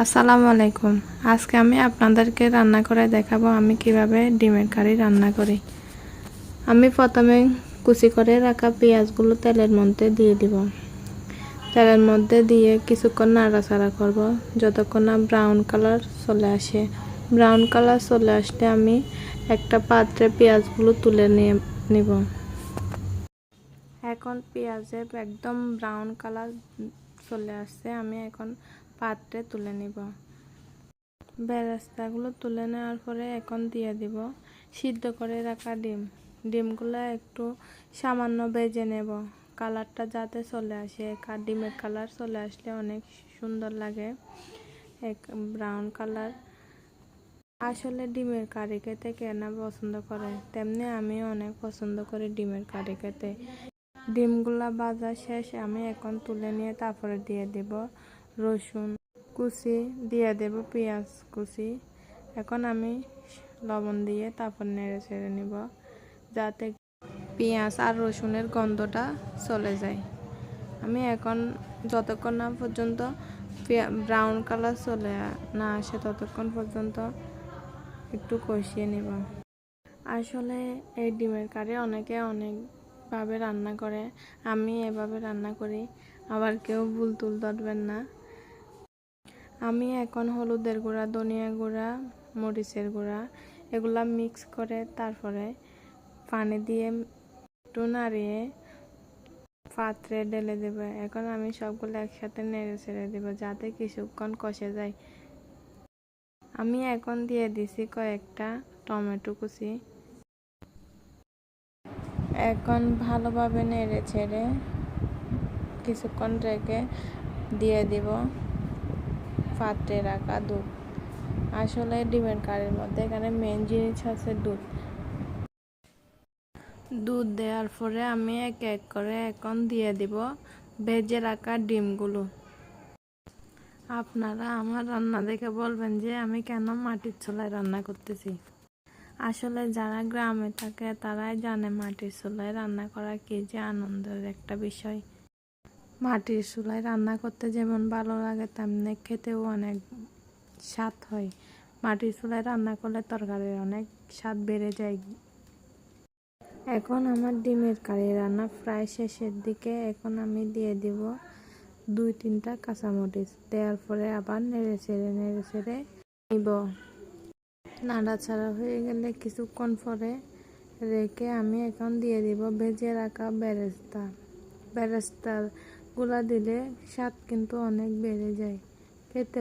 আসসালামু আলাইকুম। আজকে আমি আপনাদেরকে রান্না করে দেখাবো আমি কিভাবে ডিমের কারি রান্না করি। আমি প্রথমে কুচি করে রাখা পেঁয়াজগুলো তেলের মধ্যে দিয়ে দিব। তেলের মধ্যে দিয়ে কিছুক্ষণ নাড়াচাড়া করব যতক্ষণ না ব্রাউন কালার চলে আসে। ব্রাউন কালার চলে আসলে আমি একটা পাত্রে পেঁয়াজগুলো তুলে নিব। এখন পেঁয়াজের একদম ব্রাউন কালার চলে আসছে, আমি এখন পাত্রে তুলে নিব। বেরেস্তাগুলো তুলে নেওয়ার পরে এখন দিয়ে দিব সিদ্ধ করে রাখা ডিমগুলো একটু সামান্য ভেজে নেব, কালারটা যাতে চলে আসে। ডিমের কালার চলে আসলে অনেক সুন্দর লাগে, এক ব্রাউন কালার। আসলে ডিমের কারি খেতে কে না পছন্দ করে, তেমনি আমি অনেক পছন্দ করি ডিমের কারি খেতে। ডিমগুলা ভাজা শেষ, আমি এখন তুলে নিয়ে তারপরে দিয়ে দেব রসুন কুচি, দিয়ে দেব পেঁয়াজ কুচি। এখন আমি লবণ দিয়ে তারপর নেড়ে ছেড়ে নিব যাতে পেঁয়াজ আর রসুনের গন্ধটা চলে যায়। আমি এখন যতক্ষণ না পর্যন্ত ব্রাউন কালার চলে না আসে ততক্ষণ পর্যন্ত একটু কষিয়ে নিব। আসলে এই ডিমের কারি অনেকে অনেকভাবে রান্না করে, আমি এভাবে রান্না করি, আবার কেউ ভুল তুল ধরবেন না। আমি এখন হলুদের গুঁড়া, ধনিয়া গুঁড়া, মরিচের গুঁড়া এগুলা মিক্স করে তারপরে পানি দিয়ে একটু নাড়িয়ে পাত্রে ঢেলে দেব। এখন আমি সবগুলো একসাথে নেড়ে ছেড়ে দেব যাতে কিছুক্ষণ কষে যায়। আমি এখন দিয়ে দিছি কয়েকটা টমেটো কুচি। এখন ভালোভাবে নেড়ে ছেড়ে কিছুক্ষণ রেখে দিয়ে দিব পাত্রে রাখা দুধ। আসলে ডিমের কারির মধ্যে এখানে মেন জিনিস আছে দুধ। দুধ দেওয়ার পরে আমি এক এক করে এখন দিয়ে দিব ভেজে রাখা ডিমগুলো। আপনারা আমার রান্না দেখে বলবেন যে আমি কেন মাটির চুলায় রান্না করতেছি। আসলে যারা গ্রামে থাকে তারাই জানে মাটির চুলায় রান্না করা কি যে আনন্দের একটা বিষয়। মাটির চুলায় রান্না করতে যেমন ভালো লাগে তেমনি খেতেও অনেক স্বাদ হয়। মাটির চুলায় রান্না করলে তরকারির অনেক স্বাদ বেড়ে যায়। এখন আমার ডিমের কারি রান্না প্রায় শেষের দিকে। এখন আমি দিয়ে দিব 2-3টা কাঁচামরিচ, দেওয়ার পরে আবার নেড়ে ছেড়ে নিব। নাড়াচাড়া হয়ে গেলে কিছুক্ষণ পরে রেখে আমি এখন দিয়ে দিব ভেজে রাখা বেরেস্তা গুলা দিলে স্বাদ কিন্তু অনেক বেড়ে যায়, খেতে